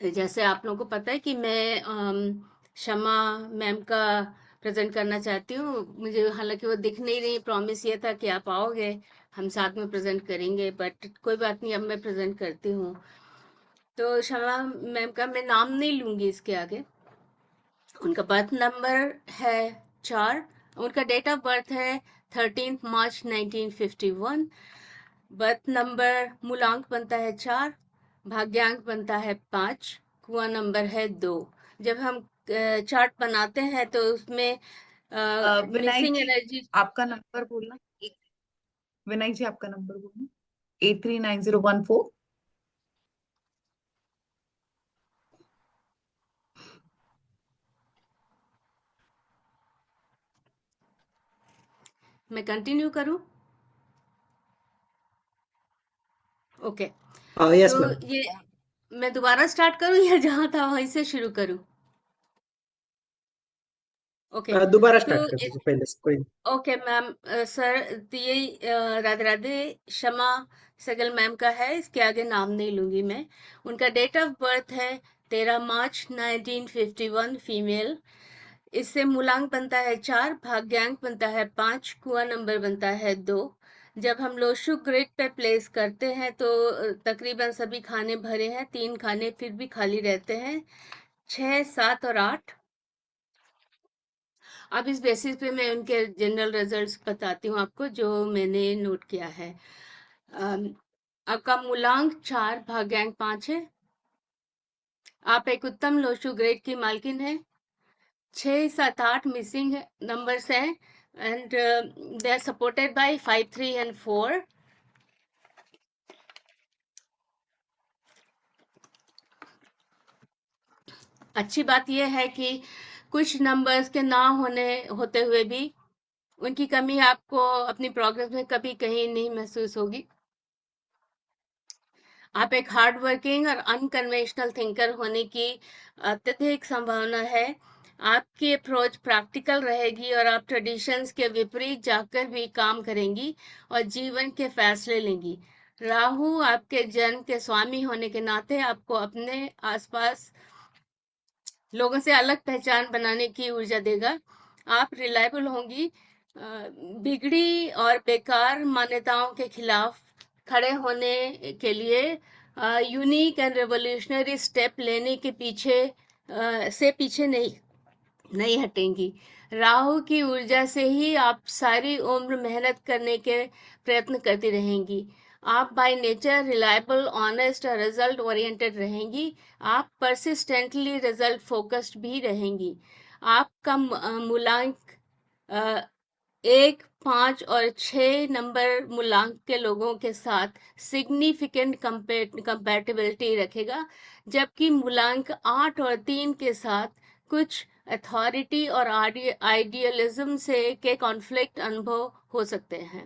जैसे आप लोगों को पता है कि मैं शमा मैम का प्रेजेंट करना चाहती हूँ। मुझे हालांकि वो दिख नहीं रही, प्रॉमिस ये था कि आप आओगे, हम साथ में प्रेजेंट करेंगे, बट कोई बात नहीं, अब मैं प्रेजेंट करती हूँ। तो शमा मैम का मैं नाम नहीं लूंगी इसके आगे। उनका बर्थ नंबर है 4। उनका डेट ऑफ बर्थ है 13 मार्च 1951। बर्थ नंबर मूलांक बनता है 4, भाग्यांक बनता है 5, कुआं नंबर है 2। जब हम चार्ट बनाते हैं तो उसमें विनायक मिसिंग जी, एनर्जी। आपका नंबर बोलना। विनायक जी, आपका नंबर बोलना। 839014। मैं कंटिन्यू करूं? ओके। यस तो मैम। ये मैं दोबारा स्टार्ट करूं या जहां था वहीं से शुरू करूं? ओके। दोबारा तो स्टार्ट कर दीजिए पहले से, कोई नहीं। ओके मैम, सर, तो ये राधे राधे शमा सगल मैम का है, इसके आगे नाम नहीं लूंगी मैं। उनका डेट ऑफ बर्थ है 13 मार्च 1951, फीमेल। इससे मूलांक बनता है 4, भाग्यांक बनता है 5, कुआं नंबर बनता है 2। जब हम लोशु ग्रिड पे प्लेस करते हैं तो तकरीबन सभी खाने भरे हैं, 3 खाने फिर भी खाली रहते हैं, 6, 7 और 8। अब इस बेसिस पे मैं उनके जनरल रिजल्ट्स बताती हूँ आपको, जो मैंने नोट किया है। अम, आपका मूलांक 4, भाग्यांक 5 है। आप एक उत्तम लोशु ग्रेड की मालकिन है। 6, 7, 8 मिसिंग नंबर्स हैं, and they are supported by 5, 3 and 4। अच्छी बात यह है कि कुछ नंबर्स के ना होने होते हुए भी उनकी कमी आपको अपनी प्रोग्रेस में कभी कहीं नहीं महसूस होगी। आप एक हार्ड वर्किंग और अनकन्वेंशनल थिंकर होने की अत्यधिक संभावना है। आपकी अप्रोच प्रैक्टिकल रहेगी और आप ट्रेडिशंस के विपरीत जाकर भी काम करेंगी और जीवन के फैसले लेंगी। राहु आपके जन्म के स्वामी होने के नाते आपको अपने आसपास लोगों से अलग पहचान बनाने की ऊर्जा देगा। आप रिलायबल होंगी। बिगड़ी और बेकार मान्यताओं के खिलाफ खड़े होने के लिए यूनिक एंड रेवोल्यूशनरी स्टेप लेने के पीछे नहीं नहीं हटेंगी। राहु की ऊर्जा से ही आप सारी उम्र मेहनत करने के प्रयत्न करती रहेंगी। आप बाय नेचर रिलायबल, ऑनेस्ट और रिजल्ट ओरिएंटेड रहेंगी। आप परसिस्टेंटली रिजल्ट फोकस्ड भी रहेंगी। आपका मूलांक 1, 5 और 6 नंबर मूलांक के लोगों के साथ सिग्निफिकेंट कंपैटिबिलिटी रखेगा, जबकि मूलांक 8 और 3 के साथ कुछ अथॉरिटी और आइडियलिज्म से के कॉन्फ्लिक्ट अनुभव हो सकते हैं।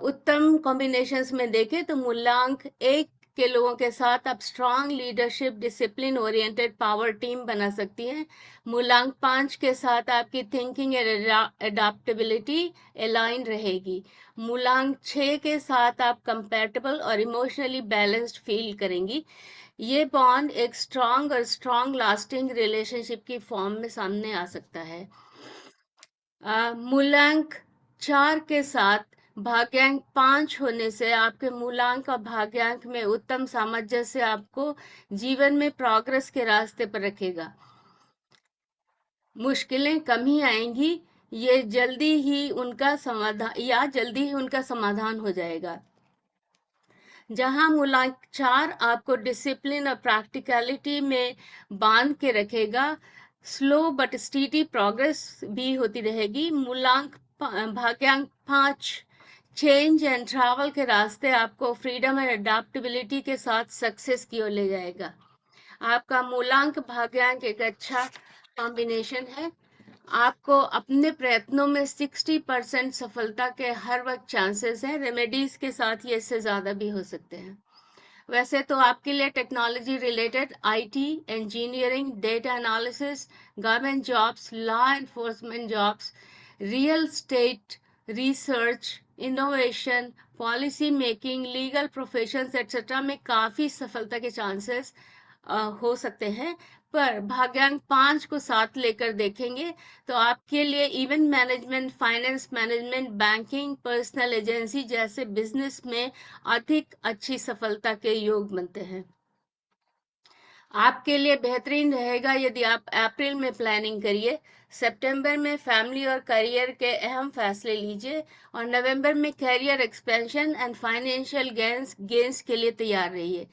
उत्तम कॉम्बिनेशंस में देखें तो मूलांक 1 के लोगों के साथ आप strong leadership, discipline oriented power team बना सकती हैं। मूलांक 5 के साथ आपकी थिंकिंग एंड अडाप्टेबिलिटी अलाइन रहेगी। मूलांक 6 के साथ आप कंपैटिबल और इमोशनली बैलेंस्ड फील करेंगी। ये बॉन्ड एक स्ट्रांग लास्टिंग रिलेशनशिप की फॉर्म में सामने आ सकता है। मूलांक 4 के साथ भाग्यांक 5 होने से आपके मूलांक और भाग्यांक में उत्तम सामंजस्य आपको जीवन में प्रोग्रेस के रास्ते पर रखेगा। मुश्किलें कम ही आएंगी, जल्दी ही उनका समाधान हो जाएगा। जहां मूलांक 4 आपको डिसिप्लिन और प्रैक्टिकलिटी में बांध के रखेगा, स्लो बट स्टीडी प्रोग्रेस भी होती रहेगी। भाग्यांक 5 चेंज एंड ट्रैवल के रास्ते आपको फ्रीडम एंड अडेप्टेबिलिटी के साथ सक्सेस की ओर ले जाएगा। आपका मूलांक भाग्यांक एक अच्छा कॉम्बिनेशन है। आपको अपने प्रयत्नों में 60% सफलता के हर वक्त चांसेस हैं। रेमेडीज के साथ ये इससे ज्यादा भी हो सकते हैं। वैसे तो आपके लिए technology related IT, engineering, data analysis, government jobs, law enforcement jobs, real estate research innovation, policy making, legal professions etcetera में काफी सफलता के चांसेस हो सकते हैं। पर भाग्यांक 5 को साथ लेकर देखेंगे तो आपके लिए event management, finance management, banking, personal agency जैसे बिजनेस में अधिक अच्छी सफलता के योग बनते हैं। आपके लिए बेहतरीन रहेगा यदि आप अप्रैल में प्लानिंग करिए, सितंबर में फैमिली और करियर के अहम फैसले लीजिए और नवंबर में career expansion and financial gains के लिए तैयार रहिए।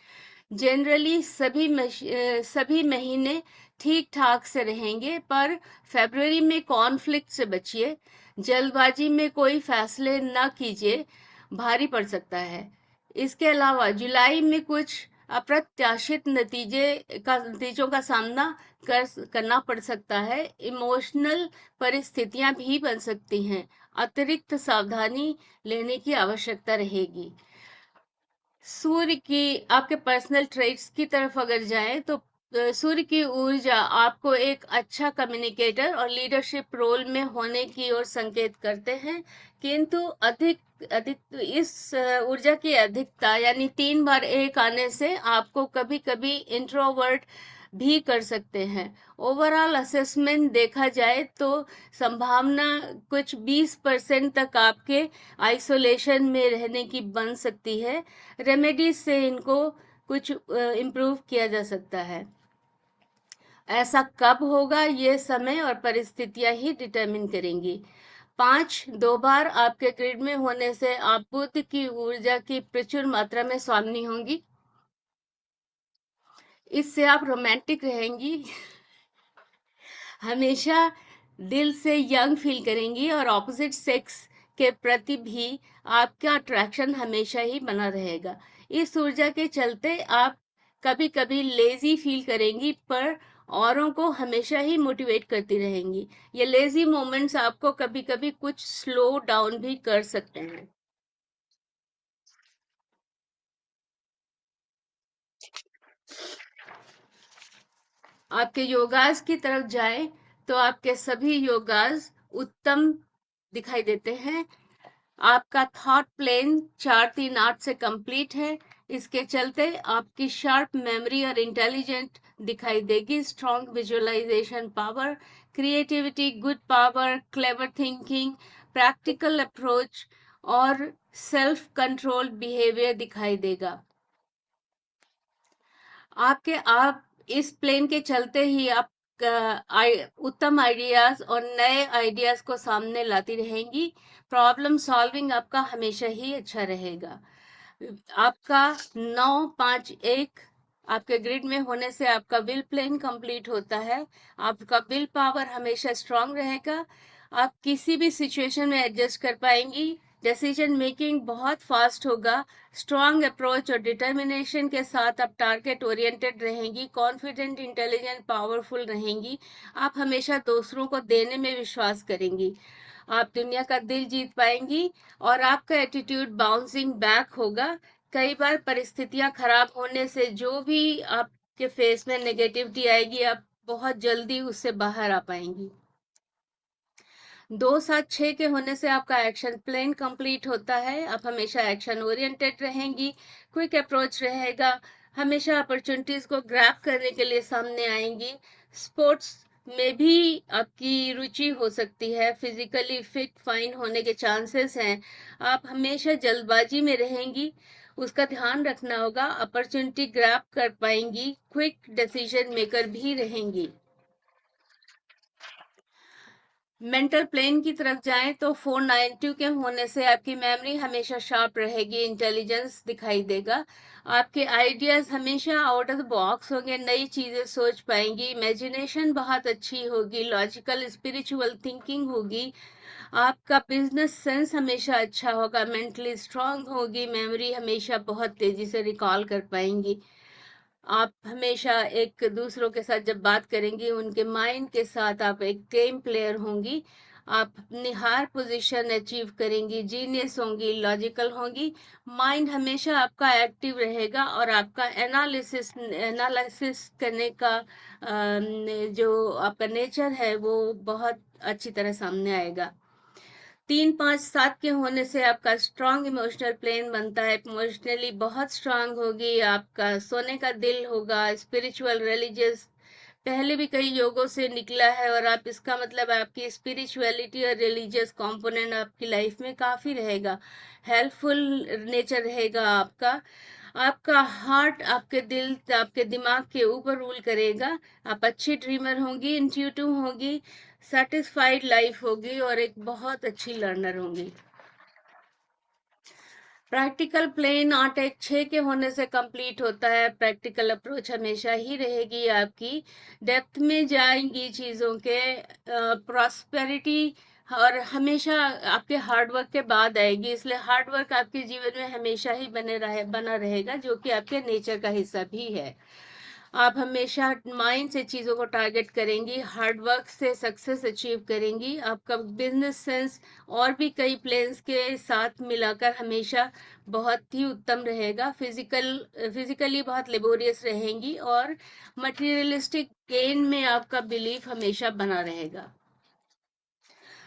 जनरली सभी महीने ठीक ठाक से रहेंगे, पर फरवरी में कॉन्फ्लिक्ट से बचिए। जल्दबाजी में कोई फैसले न कीजिए, भारी पड़ सकता है। इसके अलावा जुलाई में कुछ अप्रत्याशित नतीजों का सामना करना पड़ सकता है। इमोशनल परिस्थितियां भी बन सकती हैं। अतिरिक्त सावधानी लेने की आवश्यकता रहेगी। सूर्य की आपके पर्सनल ट्रेट्स की तरफ अगर जाएं तो सूर्य की ऊर्जा आपको एक अच्छा कम्युनिकेटर और लीडरशिप रोल में होने की ओर संकेत करते हैं, किंतु अधिक अधिक इस ऊर्जा की अधिकता यानी 3 बार एक आने से आपको कभी कभी इंट्रोवर्ट भी कर सकते हैं। ओवरऑल असेसमेंट देखा जाए तो संभावना कुछ 20% तक आपके आइसोलेशन में रहने की बन सकती है। रेमेडीज से इनको कुछ इम्प्रूव किया जा सकता है। ऐसा कब होगा ये समय और परिस्थितियां ही डिटरमिन करेंगी। 5 2 बार आपके ग्रिड में होने से आप बुध की ऊर्जा की प्रचुर मात्रा में स्वामिनी होंगी। इससे आप रोमांटिक रहेंगी, हमेशा दिल से यंग फील करेंगी और ऑपोजिट सेक्स के प्रति भी आपका अट्रैक्शन हमेशा ही बना रहेगा। इस ऊर्जा के चलते आप कभी कभी लेजी फील करेंगी, पर औरों को हमेशा ही मोटिवेट करती रहेंगी। ये लेजी मोमेंट्स आपको कभी कभी कुछ स्लो डाउन भी कर सकते हैं। आपके योगास की तरफ जाएं तो आपके सभी योगास उत्तम दिखाई देते हैं। आपका थॉट प्लेन 4-3-8 से कंप्लीट है। इसके चलते आपकी शार्प मेमोरी और इंटेलिजेंट दिखाई देगी। Strong visualisation power, creativity, good power, clever thinking, practical approach और सेल्फ कंट्रोल बिहेवियर दिखाई देगा। आप इस प्लेन के चलते ही आप उत्तम आइडियाज और नए आइडियाज को सामने लाती रहेंगी। प्रॉब्लम सॉल्विंग आपका हमेशा ही अच्छा रहेगा। आपका 9-5-1 आपके ग्रिड में होने से आपका विल प्लेन कंप्लीट होता है। आपका विल पावर हमेशा स्ट्रांग रहेगा। आप किसी भी सिचुएशन में एडजस्ट कर पाएंगी। डिसीजन मेकिंग बहुत फास्ट होगा। स्ट्रांग अप्रोच और डिटर्मिनेशन के साथ आप टारगेट ओरिएंटेड रहेंगी। कॉन्फिडेंट, इंटेलिजेंट, पावरफुल रहेंगी। आप हमेशा दूसरों को देने में विश्वास करेंगी। आप दुनिया का दिल जीत पाएंगी और आपका एटीट्यूड बाउंसिंग बैक होगा। कई बार परिस्थितियां खराब होने से जो भी आपके फेस में नेगेटिविटी आएगी, आप बहुत जल्दी उससे बाहर आ पाएंगी। 2-7-6 के होने से आपका एक्शन प्लान कंप्लीट होता है। आप हमेशा एक्शन ओरिएंटेड रहेंगी। क्विक अप्रोच रहेगा। हमेशा अपॉर्चुनिटीज को ग्रैब करने के लिए सामने आएंगी। स्पोर्ट्स में भी आपकी रुचि हो सकती है। फिजिकली फिट फाइन होने के चांसेस हैं। आप हमेशा जल्दबाजी में रहेंगी, उसका ध्यान रखना होगा। अपॉर्चुनिटी ग्रैब कर पाएंगी। क्विक डिसीजन मेकर भी रहेंगी। मेंटल प्लेन की तरफ जाएं तो 4-9-2 के होने से आपकी मेमोरी हमेशा शार्प रहेगी। इंटेलिजेंस दिखाई देगा। आपके आइडियाज हमेशा आउट ऑफ द बॉक्स होंगे। नई चीजें सोच पाएंगी। इमेजिनेशन बहुत अच्छी होगी। लॉजिकल स्पिरिचुअल थिंकिंग होगी। आपका बिजनेस सेंस हमेशा अच्छा होगा। मेंटली स्ट्रांग होगी। मेमोरी हमेशा बहुत तेजी से रिकॉल कर पाएंगी। आप हमेशा एक दूसरों के साथ जब बात करेंगी, उनके माइंड के साथ आप एक टीम प्लेयर होंगी। आप अपनी हायर पोजीशन अचीव करेंगी। जीनियस होंगी, लॉजिकल होंगी। माइंड हमेशा आपका एक्टिव रहेगा और आपका एनालिसिस करने का जो आपका नेचर है वो बहुत अच्छी तरह सामने आएगा। 3 5 7 के होने से आपका स्ट्रांग इमोशनल प्लेन बनता है, इमोशनली बहुत स्ट्रांग होगी, आपका सोने का दिल होगा, स्पिरिचुअल रिलीजियस पहले भी कई योगों से निकला है, और आप इसका मतलब आपकी स्पिरिचुअलिटी और रिलीजियस कंपोनेंट आपकी लाइफ में काफी रहेगा, हेल्पफुल नेचर रहेगा आपका। आपका हार्ट आपके दिल आपके दिमाग के ऊपर रूल करेगा, आप अच्छी ड्रीमर होंगी, इंट्यूटिव होंगी, सेटिस्फाइड लाइफ होगी और एक बहुत अच्छी लर्नर होंगी। प्रैक्टिकल प्लेन 8 1 6 के होने से कंप्लीट होता है, प्रैक्टिकल अप्रोच हमेशा ही रहेगी आपकी, डेप्थ में जाएंगी चीजों के, प्रॉस्पेरिटी और हमेशा आपके हार्डवर्क के बाद आएगी, इसलिए हार्डवर्क आपके जीवन में हमेशा ही बना रहेगा, जो कि आपके नेचर का हिस्सा भी है। आप हमेशा माइंड से चीज़ों को टारगेट करेंगी, हार्ड वर्क से सक्सेस अचीव करेंगी, आपका बिजनेस सेंस और भी कई प्लेन्स के साथ मिलाकर हमेशा बहुत ही उत्तम रहेगा, फिजिकली बहुत लेबोरियस रहेंगी और मटेरियलिस्टिक गेन में आपका बिलीफ हमेशा बना रहेगा।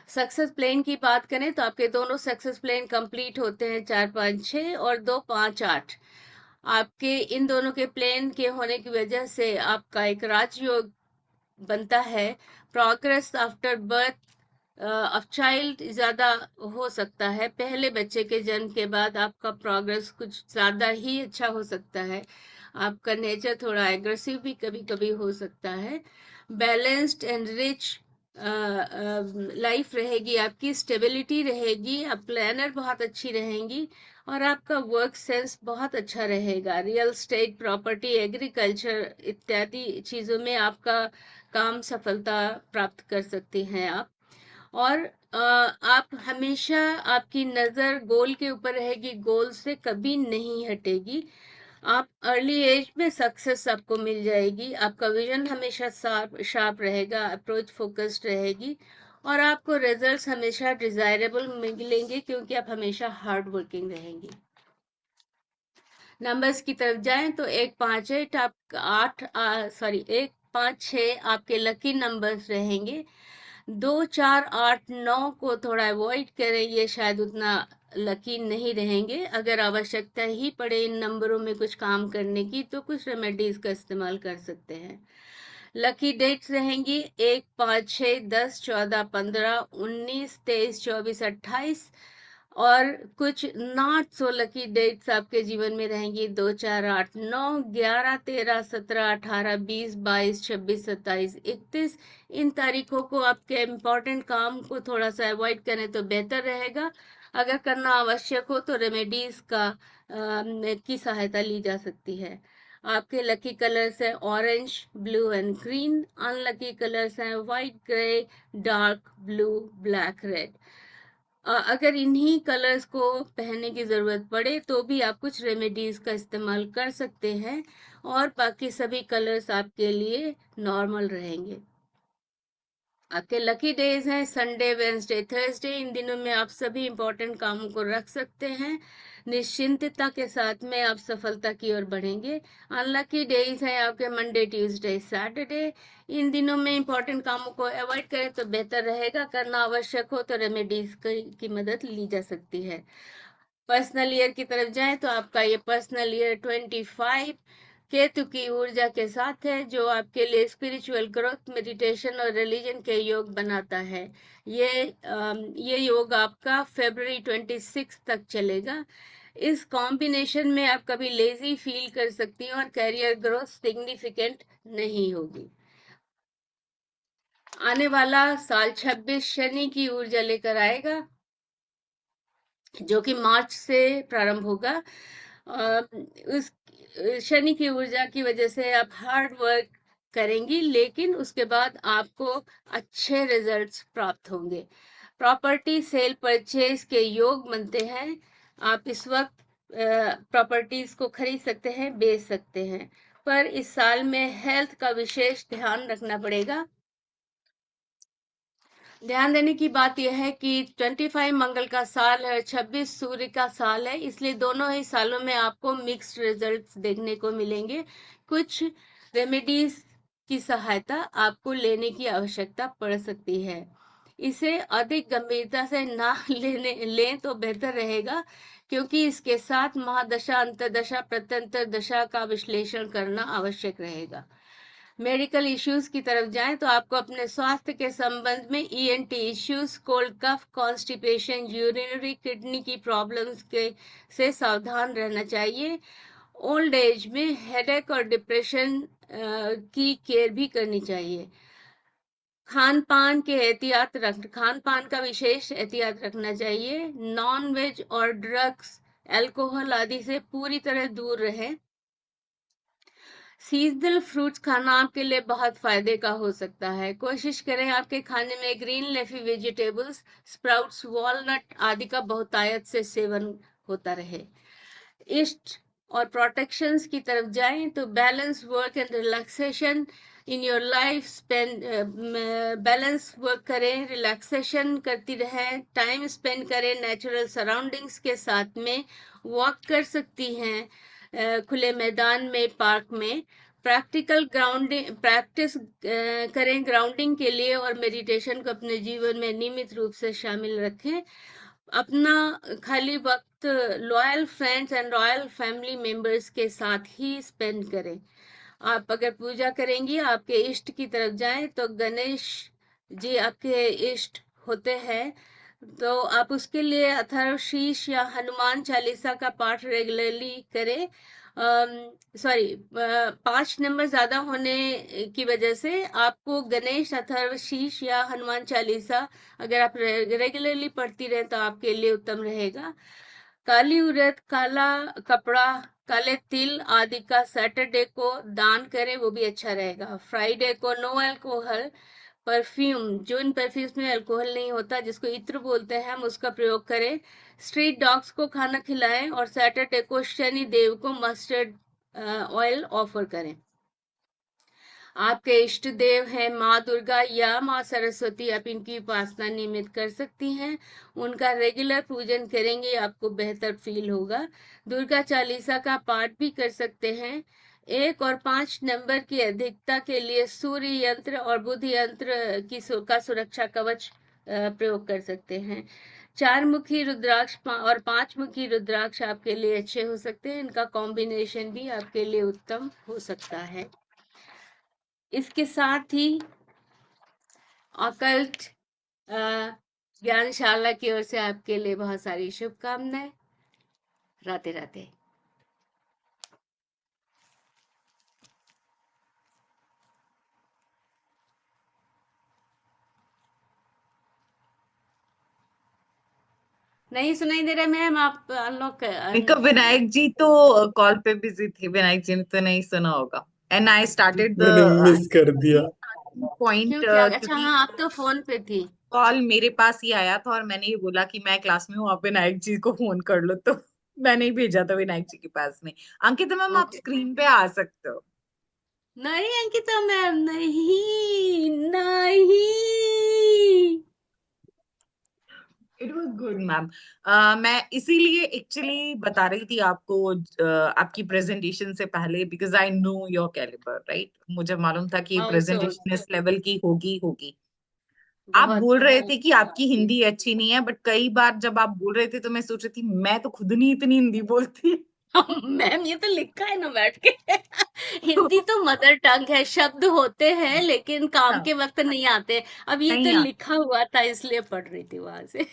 सक्सेस प्लेन की बात करें तो आपके दोनों सक्सेस प्लेन कंप्लीट होते हैं, 4 5 6 और 2 5 8। आपके इन दोनों के प्लेन के होने की वजह से आपका एक राजयोग बनता है, progress after birth of child ज्यादा हो सकता है, पहले बच्चे के जन्म के बाद आपका प्रोग्रेस कुछ ज्यादा ही अच्छा हो सकता है, आपका नेचर थोड़ा एग्रेसिव भी कभी कभी हो सकता है, बैलेंस्ड एंड रिच लाइफ रहेगी आपकी, स्टेबिलिटी रहेगी, आप प्लानर बहुत अच्छी रहेंगी और आपका वर्क सेंस बहुत अच्छा रहेगा, रियल स्टेट प्रॉपर्टी एग्रीकल्चर इत्यादि चीजों में आपका काम सफलता प्राप्त कर सकते हैं आप। और आप हमेशा आपकी नजर गोल के ऊपर रहेगी, गोल से कभी नहीं हटेगी, आप अर्ली एज में सक्सेस आपको मिल जाएगी, आपका विजन हमेशा शार्प शार्प रहेगा, अप्रोच फोकस्ड रहेगी और आपको रिजल्ट्स हमेशा डिजायरेबल मिलेंगे, क्योंकि आप हमेशा हार्ड वर्किंग रहेंगी। नंबर्स की तरफ जाएं तो 1 5 8 आप 1 5 6 आपके लकी नंबर्स रहेंगे, 2 4 8 9 को थोड़ा अवॉइड करें, ये शायद उतना लकी नहीं रहेंगे, अगर आवश्यकता ही पड़े इन नंबरों में कुछ काम करने की तो कुछ रेमेडीज का इस्तेमाल कर सकते हैं। लकी डेट्स रहेंगी 1 5 6 10 14 15 19 23 24 28, और कुछ नॉट सो लकी डेट्स आपके जीवन में रहेंगी 2 4 8 9 11 13 17 18 20 22 26 27 31। इन तारीखों को आपके इम्पोर्टेंट काम को थोड़ा सा अवॉइड करें तो बेहतर रहेगा, अगर करना आवश्यक हो तो रेमेडीज की सहायता ली जा सकती है। आपके लकी कलर्स हैं orange blue and green, unlucky colours हैं white grey dark blue black red. अगर इन्हीं कलर्स को पहनने की जरूरत पड़े तो भी आप कुछ रेमेडीज का इस्तेमाल कर सकते हैं और बाकी सभी कलर्स आपके लिए नॉर्मल रहेंगे। आपके लकी डेज हैं संडे वेंसडे थर्सडे, इन दिनों में आप सभी इंपॉर्टेंट कामों को रख सकते हैं, निश्चिंतता के साथ में आप सफलता की ओर बढ़ेंगे। अनलकी डेज हैं आपके मंडे ट्यूसडे सैटरडे, इन दिनों में इंपॉर्टेंट कामों को अवॉइड करें तो बेहतर रहेगा, करना आवश्यक हो तो रेमेडीज की मदद ली जा सकती है। पर्सनल ईयर की तरफ जाएं तो आपका ये पर्सनल ईयर 25 केतु की ऊर्जा के साथ है, जो आपके लिए स्पिरिचुअल ग्रोथ मेडिटेशन और रिलीजन के योग बनाता है। ये योग आपका February 26 तक चलेगा। इस कॉम्बिनेशन में आप कभी लेजी फील कर सकती हैं और कैरियर ग्रोथ सिग्निफिकेंट नहीं होगी। आने वाला साल 26 शनि की ऊर्जा लेकर आएगा, जो कि मार्च से प्रारंभ होगा। उस शनि की ऊर्जा की वजह से आप हार्ड वर्क करेंगी, लेकिन उसके बाद आपको अच्छे रिजल्ट्स प्राप्त होंगे। प्रॉपर्टी सेल परचेज के योग बनते हैं, आप इस वक्त प्रॉपर्टीज को खरीद सकते हैं, बेच सकते हैं, पर इस साल में हेल्थ का विशेष ध्यान रखना पड़ेगा। ध्यान देने की बात यह है कि 25 मंगल का साल है, 26 सूर्य का साल है, इसलिए दोनों ही सालों में आपको मिक्स्ड रिजल्ट्स देखने को मिलेंगे। कुछ रेमेडीज की सहायता आपको लेने की आवश्यकता पड़ सकती है। इसे अधिक गंभीरता से ना लेने लें तो बेहतर रहेगा, क्योंकि इसके साथ महादशा, अंतर्दशा, प्रत्यंतर दशा का विश्लेषण करना आवश्यक रहेगा। मेडिकल इश्यूज की तरफ जाएं तो आपको अपने स्वास्थ्य के संबंध में ENT issues, cold cough, constipation, urinary kidney की प्रॉब्लम्स के से सावधान रहना चाहिए। ओल्ड एज में हेडेक और डिप्रेशन की केयर भी करनी चाहिए। खान पान का विशेष एहतियात रखना चाहिए। नॉन वेज और ड्रग्स, अल्कोहल आदि से पूरी तरह दूर रहें। सीजनल फ्रूट्स खाना आपके लिए बहुत फायदे का हो सकता है। कोशिश करें आपके खाने में green leafy vegetables, sprouts, walnut आदि का बहुतायत से सेवन होता रहे। इष्ट और प्रोटेक्शंस की तरफ जाएं तो balance work and relaxation in your life spend, balance work करें, रिलैक्सेशन करती रहें, टाइम स्पेंड करें नेचुरल सराउंडिंग्स के साथ में। वॉक कर सकती हैं खुले मैदान में, पार्क में। प्रैक्टिकल ग्राउंडिंग प्रैक्टिस करें ग्राउंडिंग के लिए, और मेडिटेशन को अपने जीवन में नियमित रूप से शामिल रखें। अपना खाली वक्त loyal friends and royal family members के साथ ही स्पेंड करें। आप अगर पूजा करेंगी, आपके इष्ट की तरफ जाएं तो गणेश जी आपके इष्ट होते हैं, तो आप उसके लिए अथर्वशीष या हनुमान चालीसा का पाठ रेगुलरली करें। सॉरी, 5 नंबर ज्यादा होने की वजह से आपको गणेश, अथर्वशीष या हनुमान चालीसा अगर आप रेगुलरली पढ़ती रहे तो आपके लिए उत्तम रहेगा। काली उड़द, काला कपड़ा, काले तिल आदि का सैटरडे को दान करें, वो भी अच्छा रहेगा। फ्राइडे को नो अल्कोहल परफ्यूम, जो इन परफ्यूम्स में अल्कोहल नहीं होता, जिसको इत्र बोलते हैं, हम उसका प्रयोग करें। स्ट्रीट डॉग्स को खाना खिलाएं, और सैटरडे को शनि देव को मस्टर्ड ऑयल ऑफर करें। आपके इष्ट देव हैं माँ दुर्गा या माँ सरस्वती, आप इनकी उपासना नियमित कर सकती हैं। उनका रेगुलर पूजन करेंगे, आपको बेहतर फील होगा। दुर्गा चालीसा का पाठ भी कर सकते हैं। 1 और 5 नंबर की अधिकता के लिए सूर्य यंत्र और बुध यंत्र का सुरक्षा कवच प्रयोग कर सकते हैं। 4 मुखी रुद्राक्ष और 5 मुखी रुद्राक्ष आपके लिए अच्छे हो सकते हैं। इनका कॉम्बिनेशन भी आपके लिए उत्तम हो सकता है। इसके साथ ही ऑकल्ट ज्ञानशाला की ओर से आपके लिए बहुत सारी शुभकामनाएं। राधे राधे। नहीं सुनाई दे रहा मैम, आप अनलॉक इनका विनायक जी तो कॉल पे बिजी थे, विनायक जी ने तो नहीं सुना होगा। एंड आई स्टार्टेड मैंने द मिस कर दिया। पॉइंट क्यों, क्या? अच्छा क्योंकि हाँ, आप तो फोन पे थी। कॉल मेरे पास ही आया था और मैंने ये बोला कि मैं क्लास में हूँ, आप विनायक जी को फोन कर लो, तो मैंने ही भेजा था विनायक जी के पास में। अंकिता मैम आप ओके। स्क्रीन पे आ सकते हो। नहीं अंकिता मैम, नहीं नहीं। It was good ma'am. मैं इसीलिए एक्चुअली बता रही थी आपको आपकी प्रेजेंटेशन से पहले, because I know your calibre right. मुझे मालूम था कि सो प्रेजेंटेशन इस लेवल की होगी होगी। आप बहुत बोल रहे बहुत। थे कि आपकी हिंदी अच्छी नहीं है, बट कई बार जब आप बोल रहे थे तो मैं सोच रही थी मैं तो खुद नहीं इतनी हिंदी बोलती। मैम ये तो लिखा है ना बैठ के। हिंदी तो मदर टंग है, शब्द होते हैं लेकिन काम हाँ, के वक्त नहीं आते। अब ये तो नहीं आता। लिखा हुआ था इसलिए पढ़ रही थी वहां से।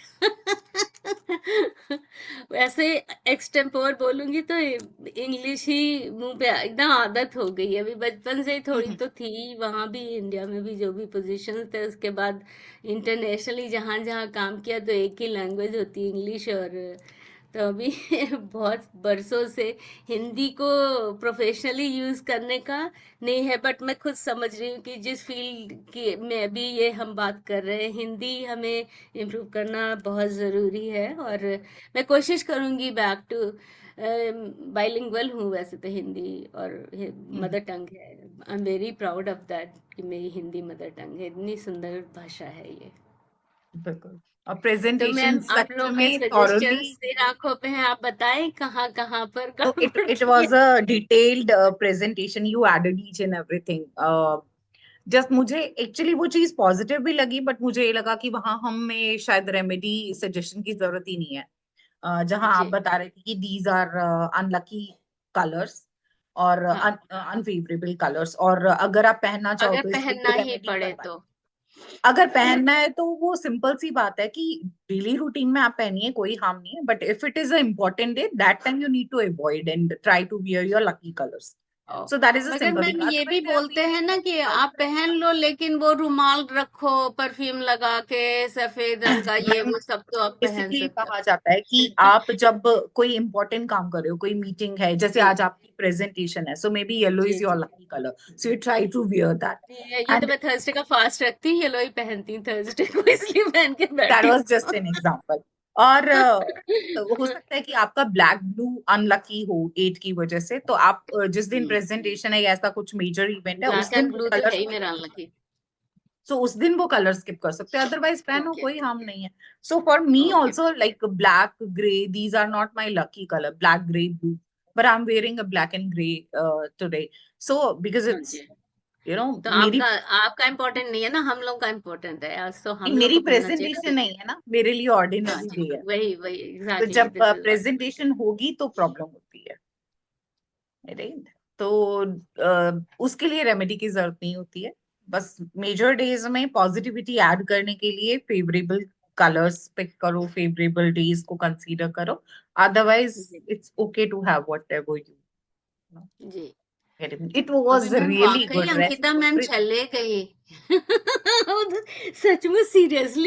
वैसे एक्सटेम्पोर बोलूंगी तो इंग्लिश ही मुंह पे एकदम आदत हो गई है। अभी बचपन से ही थोड़ी हम्म, तो थी, वहां भी इंडिया में भी जो भी पोजीशन थे, उसके बाद इंटरनेशनली जहां जहां काम किया तो एक ही लैंग्वेज होती है, इंग्लिश। और तो अभी बहुत बरसों से हिंदी को प्रोफेशनली यूज करने का नहीं है, बट मैं खुद समझ रही हूँ कि जिस फील्ड की में अभी ये हम बात कर रहे हैं, हिंदी हमें इम्प्रूव करना बहुत ज़रूरी है। और मैं कोशिश करूँगी बैक टू बाइलिंगुअल हूँ वैसे तो, हिंदी और हम्म, मदर टंग है। I am very proud of that कि मेरी हिंदी मदर टंग है, इतनी सुंदर भाषा है ये। बिल्कुल। और तो प्रेजेंटेशन मैम आप सच लोगों के में सजेशन थॉरोली। सिर आंखों पे हैं, आप बताएं कहाँ कहाँ पर So it गड़बड़ it की है। was a detailed presentation. You added each and everything. Just मुझे एक्चुअली वो चीज पॉजिटिव भी लगी, बट मुझे ये लगा कि वहां हमें शायद रेमेडी सजेशन की जरूरत ही नहीं है। जहां आप जी। बता रहे थे कि दीज आर अनलकी कलर्स और हाँ, अनफेवरेबल कलर्स, और अगर आप पहनना चाहो अगर तो इसके पहनना लिए ही रेमेडी पड़े करवा। तो। अगर पहनना है तो वो सिंपल सी बात है कि डेली रूटीन में आप पहनिए, कोई हार्म नहीं है, but if it is a important day, that time you need to avoid and try to wear your lucky colours. Oh, so that is a मगर सिंपल मैम थिंग। ये भी otherwise they are बोलते हैं ना कि very आप पहन लो, लेकिन वो रुमाल रखो परफ्यूम लगा के, सफेद रंग का, ये मैम, वो सब तो आप पहन इसीलिए सकते कहा जाता है कि हो। आप जब कोई इंपॉर्टेंट काम कर रहे हो, कोई मीटिंग है, जैसे जी। आज आपकी प्रेजेंटेशन है, सो मे बी येलो जी। इज योर जी। Lucky colour, so you try to wear that. ये तो एंड मैं थर्सडे का फास्ट रखती हूँ, येलो ही पहनती हूँ थर्सडे को, इसलिए पहन के दैट बैठी वाज जस्ट हूँ। An example. और हो सकता है कि आपका ब्लैक ब्लू अनलकी हो एट की वजह से, तो आप जिस दिन प्रेजेंटेशन है या ऐसा कुछ मेजर इवेंट है, उस ब्लैक दिन एंड वो ब्लू तो कलर है ही स्किप मेरा कर सकते अनलकी। हैं। सो उस दिन वो कलर स्किप कर सकते हैं, अदरवाइज पहनो, ओके। कोई हार्म नहीं है। So for me okay also like black grey, these are not my lucky colour, black grey blue, but I'm wearing a black and gray today. So because हाँ it's, ji. you know, तो मेरी आपका आपका important नहीं है ना, हम लोग का इम्पोर्टेंट है, आज तो हम लोग मेरी को पहनना चाहिए प्रेजेंटेशन ना। नहीं है ना, मेरे लिए हाँ ऑर्डिनरी जी, डे है। वही वही तो एग्जैक्टली, जब दिस इज व्हाट। प्रेजेंटेशन होगी तो प्रॉब्लम होती है, राइट? तो उसके लिए रेमेडी की जरूरत नहीं होती है। बस मेजर डेज में पॉजिटिविटी ऐड करने के लिए फेवरेबल कलर्स पिक करो, फेवरेबल डेज को कंसीडर करो। अदरवाइज जी। It's okay to have whatever you. जी। इट अभी वॉज मैम रियली वाकई good, rest Ankita ma'am everything. चले गई। सचमुच सीरियसली।